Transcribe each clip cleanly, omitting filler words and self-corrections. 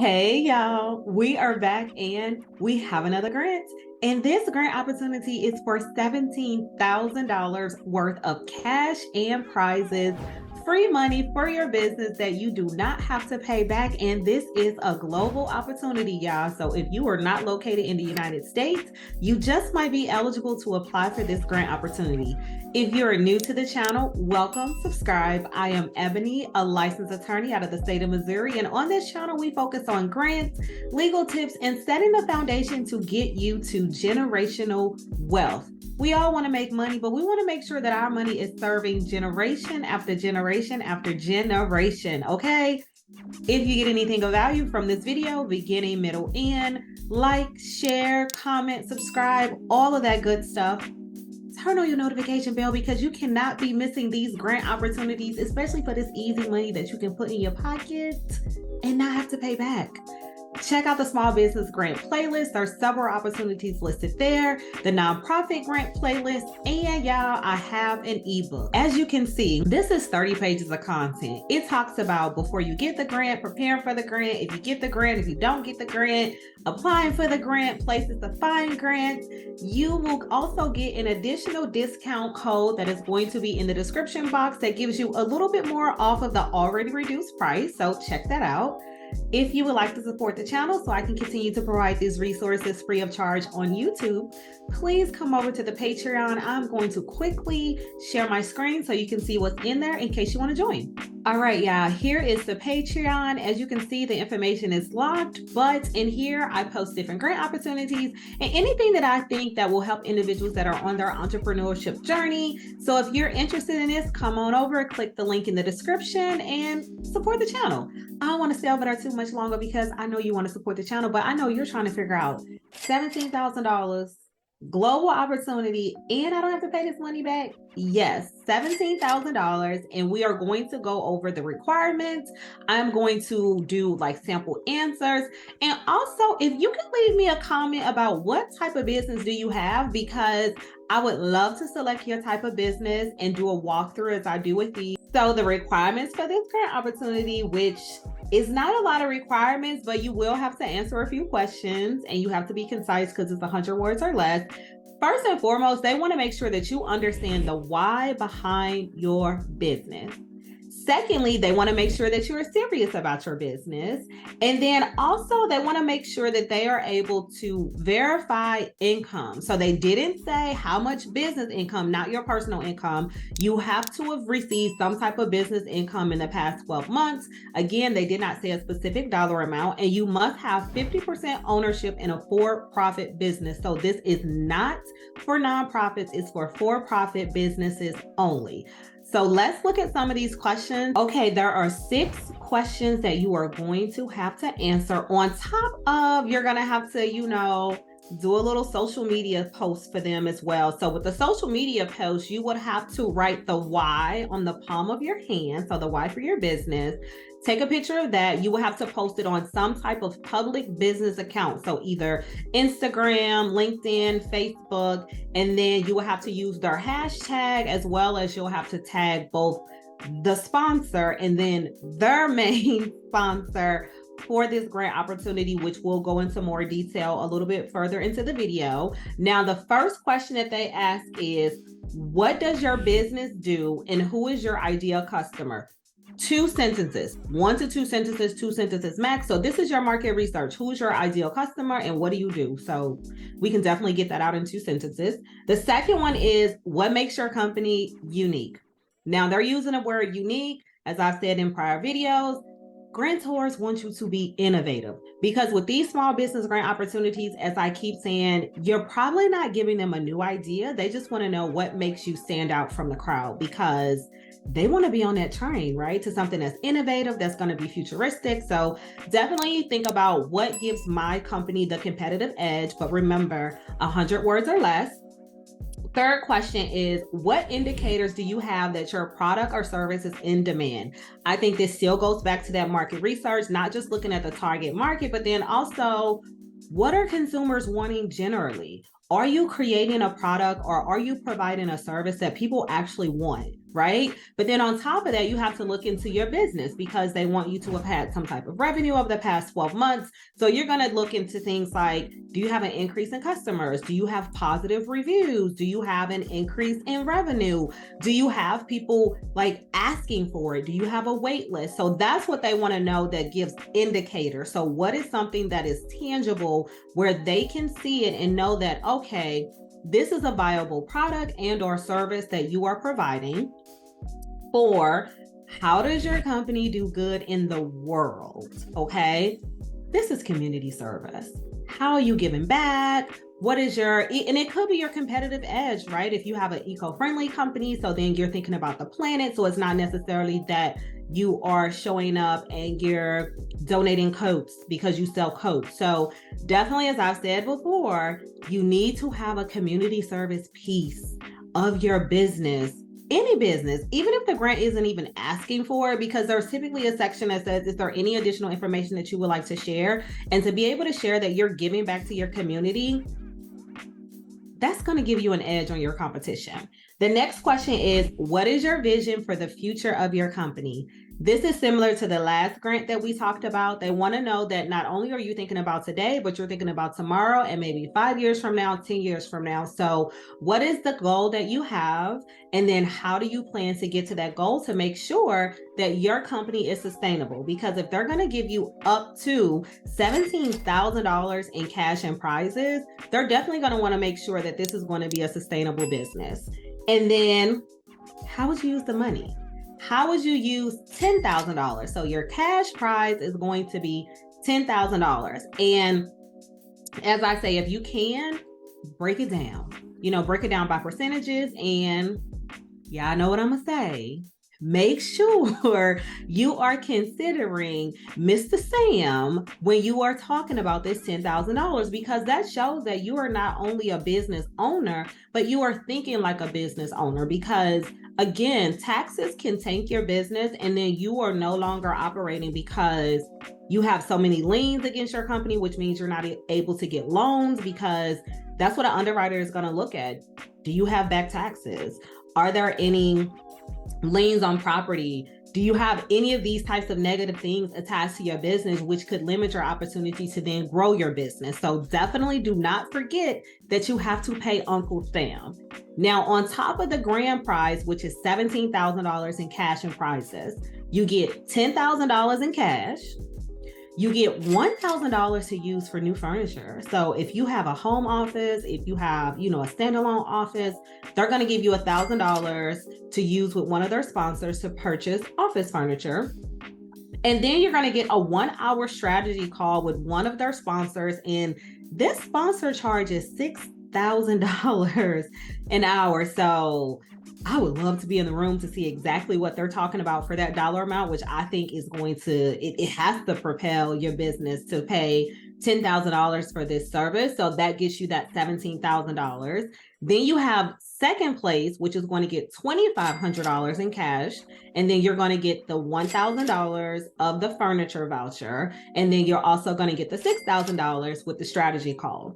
Hey y'all, we are back and we have another grant. And this grant opportunity is for $17,000 worth of cash and prizes, free money for your business that you do not have to pay back. And this is a global opportunity, y'all. So if you are not located in the United States, you just might be eligible to apply for this grant opportunity. If you're new to the channel, welcome, subscribe. I am Ebony, a licensed attorney out of the state of Missouri. And on this channel, we focus on grants, legal tips, and setting the foundation to get you to generational wealth. We all want to make money, but we want to make sure that our money is serving generation after generation after generation, okay? If you get anything of value from this video, beginning, middle, end, like, share, comment, subscribe, all of that good stuff. Turn on your notification bell because you cannot be missing these grant opportunities, especially for this easy money that you can put in your pocket and not have to pay back. Check out the small business grant playlist. There's several opportunities listed there, the nonprofit grant playlist, and y'all, I have an ebook. As you can see, this is 30 pages of content. It talks about before you get the grant, preparing for the grant, if you get the grant, if you don't get the grant, applying for the grant, places to find grants. You will also get an additional discount code that is going to be in the description box that gives you a little bit more off of the already reduced price. So check that out. If you would like to support the channel so I can continue to provide these resources free of charge on YouTube, please come over to the Patreon. I'm going to quickly share my screen so you can see what's in there in case you want to join. All right, y'all, here is the Patreon. As you can see, the information is locked, but in here, I post different grant opportunities and anything that I think that will help individuals that are on their entrepreneurship journey. So if you're interested in this, come on over, click the link in the description and support the channel. I don't want to stay over there too much longer because I know you want to support the channel, but I know you're trying to figure out $17,000 global opportunity and I don't have to pay this money back. Yes, $17,000, and we are going to go over the requirements. I'm going to do like sample answers, and also if you can leave me a comment about what type of business do you have, because I would love to select your type of business and do a walkthrough as I do with these. So the requirements for this grant opportunity, which is not a lot of requirements, but you will have to answer a few questions and you have to be concise because it's 100 words or less. First and foremost, they want to make sure that you understand the why behind your business. Secondly, they want to make sure that you're serious about your business. And then also they want to make sure that they are able to verify income. So they didn't say how much business income, not your personal income. You have to have received some type of business income in the past 12 months. Again, they did not say a specific dollar amount, and you must have 50% ownership in a for-profit business. So this is not for nonprofits, it's for-profit businesses only. So let's look at some of these questions. Okay, there are 6 questions that you are going to have to answer. On top of, you're going to have to, do a little social media post for them as well. So with the social media post, you would have to write the why on the palm of your hand. So the why for your business. Take a picture of that. You will have to post it on some type of public business account. So either Instagram, LinkedIn, Facebook, and then you will have to use their hashtag, as well as you'll have to tag both the sponsor and then their main sponsor for this grant opportunity, which we'll go into more detail a little bit further into the video. Now, the first question that they ask is, what does your business do and who is your ideal customer? 2 sentences, 1 to 2 sentences, 2 sentences max. So this is your market research. Who's your ideal customer and what do you do? So we can definitely get that out in 2 sentences. The second one is, what makes your company unique? Now they're using the word unique. As I've said in prior videos, grantors want you to be innovative, because with these small business grant opportunities, as I keep saying, you're probably not giving them a new idea. They just want to know what makes you stand out from the crowd, because they want to be on that train, right? To something that's innovative, that's going to be futuristic. So definitely think about what gives my company the competitive edge, but remember, 100 words or less. Third question is, what indicators do you have that your product or service is in demand? I think this still goes back to that market research, not just looking at the target market, but then also, what are consumers wanting generally? Are you creating a product or are you providing a service that people actually want? right? But then on top of that, you have to look into your business because they want you to have had some type of revenue over the past 12 months. So you're going to look into things like, do you have an increase in customers? Do you have positive reviews? Do you have an increase in revenue? Do you have people like asking for it? Do you have a wait list? So that's what they want to know, that gives indicators. So what is something that is tangible where they can see it and know that, okay, this is a viable product and or service that you are providing. For how does your company do good in the world? Okay, this is community service. How are you giving back? What is your, and it could be your competitive edge, right? If you have an eco-friendly company, so then you're thinking about the planet. So it's not necessarily that you are showing up and you're donating coats because you sell coats. So definitely, as I've said before, you need to have a community service piece of your business. Any business, even if the grant isn't even asking for it, because there's typically a section that says, is there any additional information that you would like to share? And to be able to share that you're giving back to your community, that's going to give you an edge on your competition. The next question is, what is your vision for the future of your company? This is similar to the last grant that we talked about. They want to know that not only are you thinking about today, but you're thinking about tomorrow and maybe 5 years from now, 10 years from now. So what is the goal that you have? And then how do you plan to get to that goal to make sure that your company is sustainable? Because if they're going to give you up to $17,000 in cash and prizes, they're definitely going to want to make sure that this is going to be a sustainable business. And then how would you use the money? How would you use $10,000? So your cash prize is going to be $10,000. And as I say, if you can, break it down. Break it down by percentages. And y'all know what I'm going to say. Make sure you are considering Mr. Sam when you are talking about this $10,000, because that shows that you are not only a business owner, but you are thinking like a business owner. Because again, taxes can tank your business, and then you are no longer operating because you have so many liens against your company, which means you're not able to get loans, because that's what an underwriter is going to look at. Do you have back taxes? Are there any liens on property? Do you have any of these types of negative things attached to your business, which could limit your opportunity to then grow your business? So definitely do not forget that you have to pay Uncle Sam. Now, on top of the grand prize, which is $17,000 in cash and prizes, you get $10,000 in cash. You get $1,000 to use for new furniture. So if you have a home office, if you have, a standalone office, they're going to give you $1,000 to use with one of their sponsors to purchase office furniture. And then you're going to get a 1-hour strategy call with one of their sponsors. And this sponsor charges $6,000 an hour. So I would love to be in the room to see exactly what they're talking about for that dollar amount, which I think is going to, it has to propel your business to pay $10,000 for this service. So that gets you that $17,000. Then you have second place, which is going to get $2,500 in cash. And then you're going to get the $1,000 of the furniture voucher. And then you're also going to get the $6,000 with the strategy call.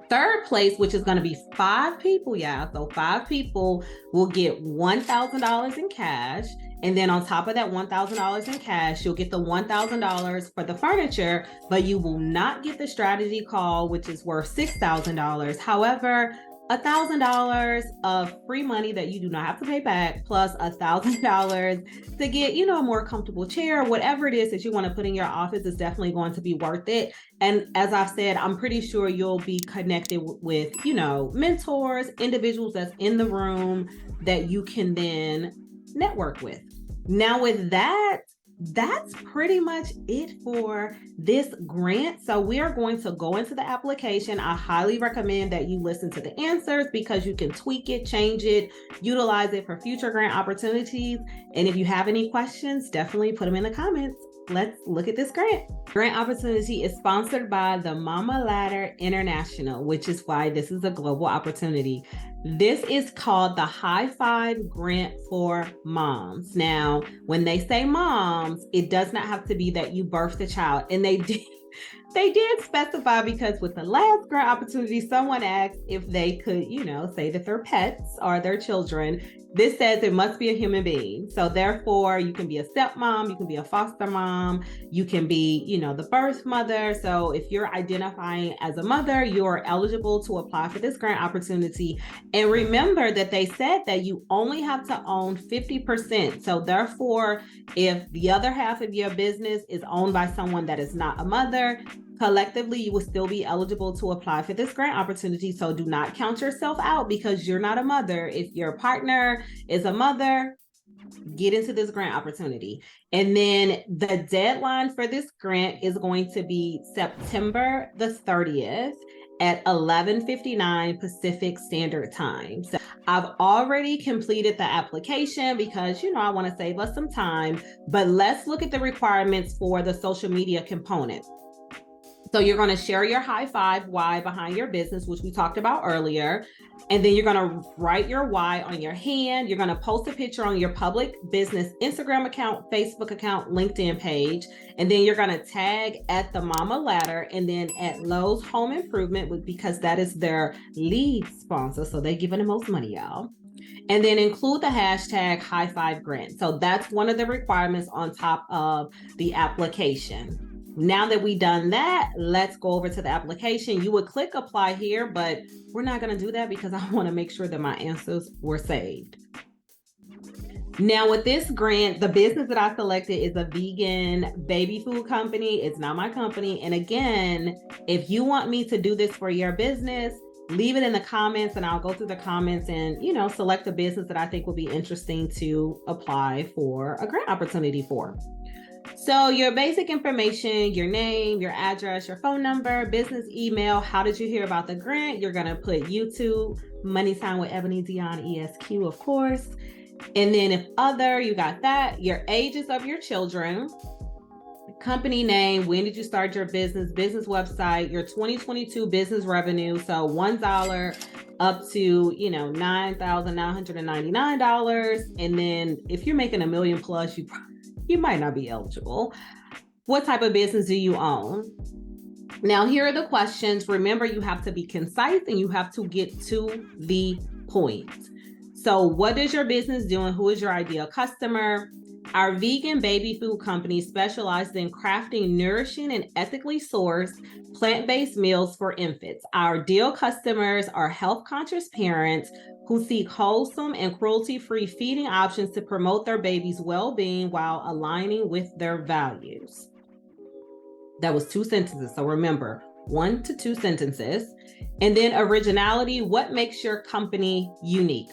Third place, which is going to be 5 people, So 5 people will get $1,000 in cash. And then on top of that $1,000 in cash, you'll get the $1,000 for the furniture, but you will not get the strategy call, which is worth $6,000. However, $1,000 of free money that you do not have to pay back, plus $1,000 to get, a more comfortable chair, whatever it is that you want to put in your office is definitely going to be worth it. And as I've said, I'm pretty sure you'll be connected with, mentors, individuals that's in the room that you can then network with. Now with that, that's pretty much it for this grant. So we are going to go into the application. I highly recommend that you listen to the answers because you can tweak it, change it, utilize it for future grant opportunities. And if you have any questions, definitely put them in the comments. Let's look at this grant. Grant opportunity is sponsored by the Mama Ladder International, which is why this is a global opportunity. This is called the High Five Grant for Moms. Now, when they say moms, it does not have to be that you birthed a child. And they did. They did specify because with the last grant opportunity, someone asked if they could, say that they're pets or their children. This says it must be a human being. So therefore, you can be a stepmom, you can be a foster mom, you can be, the birth mother. So if you're identifying as a mother, you're eligible to apply for this grant opportunity. And remember that they said that you only have to own 50%. So therefore, if the other half of your business is owned by someone that is not a mother, collectively, you will still be eligible to apply for this grant opportunity. So do not count yourself out because you're not a mother. If your partner is a mother, get into this grant opportunity. And then the deadline for this grant is going to be September the 30th at 11:59 Pacific Standard Time. So I've already completed the application because, I want to save us some time, but let's look at the requirements for the social media component. So you're going to share your high five why behind your business, which we talked about earlier. And then you're going to write your why on your hand. You're going to post a picture on your public business Instagram account, Facebook account, LinkedIn page. And then you're going to tag at the Mama Ladder and then at Lowe's Home Improvement because that is their lead sponsor. So they're giving the most money, y'all. And then include the hashtag high five grant. So that's one of the requirements on top of the application. Now that we've done that, let's go over to the application. You would click apply here, but we're not going to do that because I want to make sure that my answers were saved. Now with this grant, the business that I selected is a vegan baby food company. It's not my company. And again, if you want me to do this for your business, leave it in the comments and I'll go through the comments and, select a business that I think will be interesting to apply for a grant opportunity for. So your basic information, your name, your address, your phone number, business email, how did you hear about the grant? You're going to put YouTube, money sign with Ebony Dion ESQ, of course. And then if other, you got that, your ages of your children, company name, when did you start your business website, your 2022 business revenue. So $1 up to, $9,999. And then if you're making $1 million plus, you might not be eligible. What type of business do you own? Now, here are the questions. Remember, you have to be concise and you have to get to the point. So what is your business doing? Who is your ideal customer? Our vegan baby food company specializes in crafting nourishing and ethically sourced plant-based meals for infants. Our ideal customers are health-conscious parents who seek wholesome and cruelty-free feeding options to promote their baby's well-being while aligning with their values. That was 2 sentences. So remember, 1 to 2 sentences. And then originality, what makes your company unique?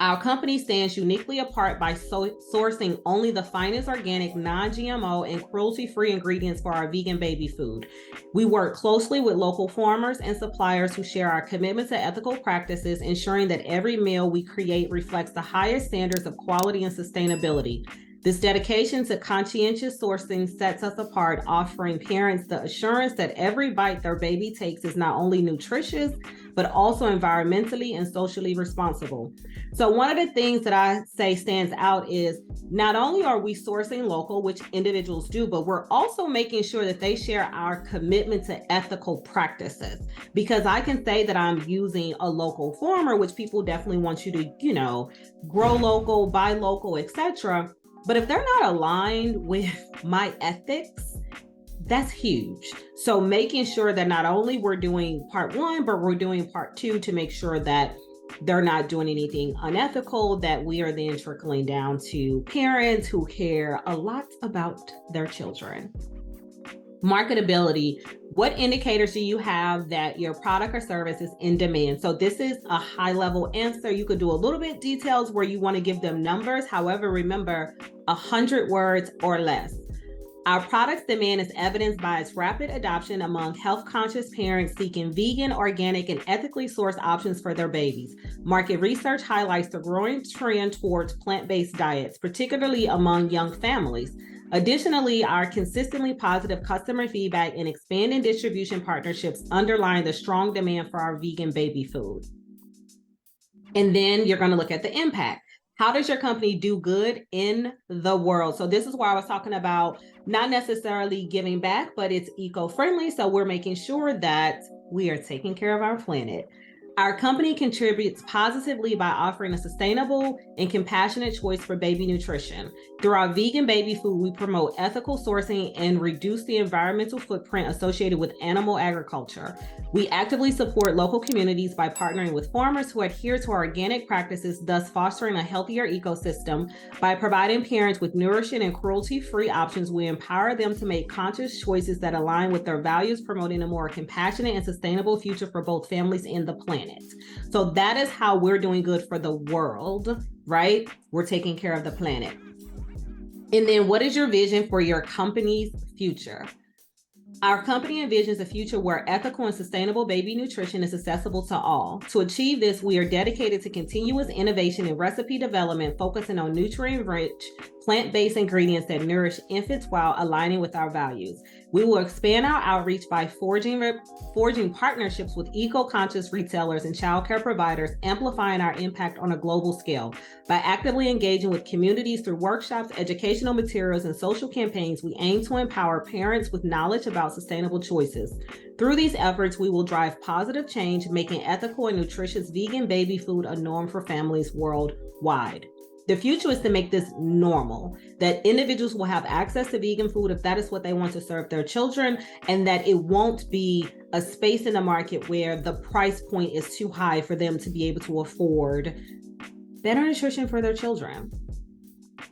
Our company stands uniquely apart by sourcing only the finest organic, non-GMO, and cruelty-free ingredients for our vegan baby food. We work closely with local farmers and suppliers who share our commitment to ethical practices, ensuring that every meal we create reflects the highest standards of quality and sustainability. This dedication to conscientious sourcing sets us apart, offering parents the assurance that every bite their baby takes is not only nutritious, but also environmentally and socially responsible. So one of the things that I say stands out is not only are we sourcing local, which individuals do, but we're also making sure that they share our commitment to ethical practices. Because I can say that I'm using a local farmer, which people definitely want you to, grow local, buy local, etc. But if they're not aligned with my ethics, that's huge. So making sure that not only we're doing part 1, but we're doing part 2 to make sure that they're not doing anything unethical, that we are then trickling down to parents who care a lot about their children. Marketability. What indicators do you have that your product or service is in demand? So this is a high level answer. You could do a little bit details where you want to give them numbers. However, remember 100 words or less. Our product's demand is evidenced by its rapid adoption among health-conscious parents seeking vegan, organic, and ethically sourced options for their babies. Market research highlights the growing trend towards plant-based diets, particularly among young families. Additionally, our consistently positive customer feedback and expanding distribution partnerships underline the strong demand for our vegan baby food. And then you're going to look at the impact. How does your company do good in the world? So this is where I was talking about not necessarily giving back, but it's eco-friendly. So we're making sure that we are taking care of our planet. Our company contributes positively by offering a sustainable and compassionate choice for baby nutrition. Through our vegan baby food, we promote ethical sourcing and reduce the environmental footprint associated with animal agriculture. We actively support local communities by partnering with farmers who adhere to our organic practices, thus fostering a healthier ecosystem. By providing parents with nourishing and cruelty-free options, we empower them to make conscious choices that align with their values, promoting a more compassionate and sustainable future for both families and the planet. So that is how we're doing good for the world, right? We're taking care of the planet. And then what is your vision for your company's future? Our company envisions a future where ethical and sustainable baby nutrition is accessible to all. To achieve this, we are dedicated to continuous innovation and recipe development, focusing on nutrient-rich, plant-based ingredients that nourish infants while aligning with our values. We will expand our outreach by forging partnerships with eco-conscious retailers and childcare providers, amplifying our impact on a global scale. By actively engaging with communities through workshops, educational materials, and social campaigns, we aim to empower parents with knowledge about sustainable choices. Through these efforts, we will drive positive change, making ethical and nutritious vegan baby food a norm for families worldwide. The future is to make this normal, that individuals will have access to vegan food if that is what they want to serve their children, and that it won't be a space in the market where the price point is too high for them to be able to afford better nutrition for their children.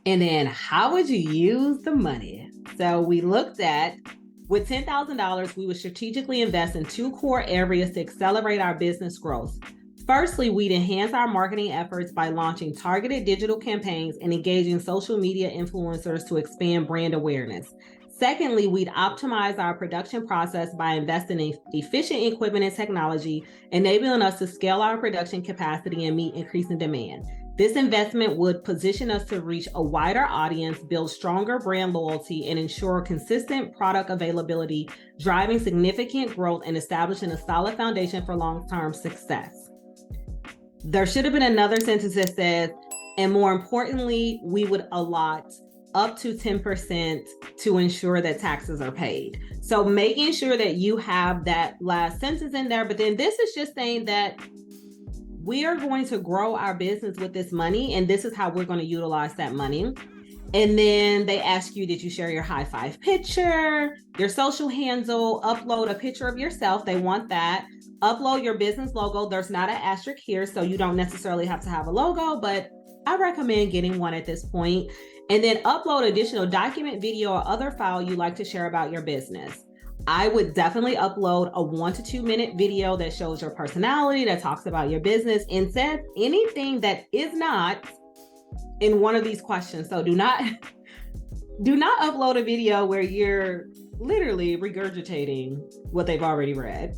And then how would you use the money? So we looked at, with $10,000, we would strategically invest in 2 core areas to accelerate our business growth. Firstly, we'd enhance our marketing efforts by launching targeted digital campaigns and engaging social media influencers to expand brand awareness. Secondly, we'd optimize our production process by investing in efficient equipment and technology, enabling us to scale our production capacity and meet increasing demand. This investment would position us to reach a wider audience, build stronger brand loyalty, and ensure consistent product availability, driving significant growth and establishing a solid foundation for long-term success. There should have been another sentence that says, and more importantly, we would allot up to 10% to ensure that taxes are paid. So making sure that you have that last sentence in there, but then this is just saying that we are going to grow our business with this money, and this is how we're going to utilize that money. And then they ask you, did you share your high five picture, your social handle, upload a picture of yourself? They want that. Upload your business logo. There's not an asterisk here, so you don't necessarily have to have a logo, but I recommend getting one at this point. And then upload additional document, video, or other file you like to share about your business. I would definitely upload a 1 to 2 minute video that shows your personality, that talks about your business, and says anything that is not in one of these questions. So do not upload a video where you're literally regurgitating what they've already read.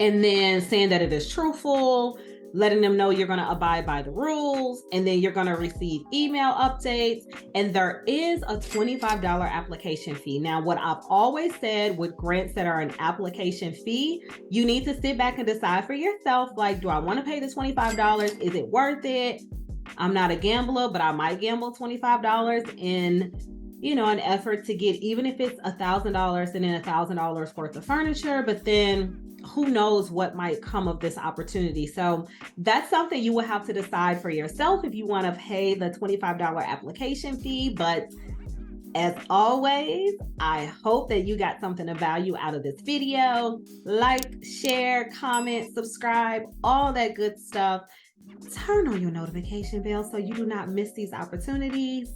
And then saying that it is truthful, letting them know you're going to abide by the rules, and then you're going to receive email updates. And there is a $25 application fee. Now, what I've always said with grants that are an application fee, you need to sit back and decide for yourself, like, do I want to pay the $25? Is it worth it? I'm not a gambler, but I might gamble $25 in, an effort to get, even if it's $1,000 and then $1,000 worth of furniture, but then who knows what might come of this opportunity. So that's something you will have to decide for yourself if you want to pay the $25 application fee. But as always, I hope that you got something of value out of this video. Like, share, comment, subscribe, all that good stuff. Turn on your notification bell so you do not miss these opportunities.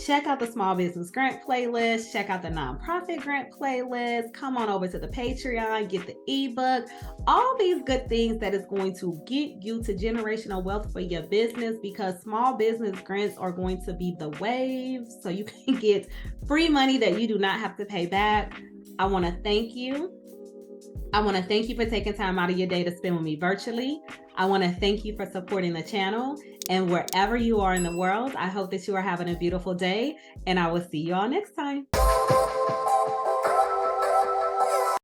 Check out the small business grant playlist. Check out the nonprofit grant playlist. Come on over to the Patreon, get the ebook, all these good things that is going to get you to generational wealth for your business, because small business grants are going to be the wave. So you can get free money that you do not have to pay back. I want to thank you. I want to thank you for taking time out of your day to spend with me virtually. I want to thank you for supporting the channel. And wherever you are in the world, I hope that you are having a beautiful day, and I will see you all next time.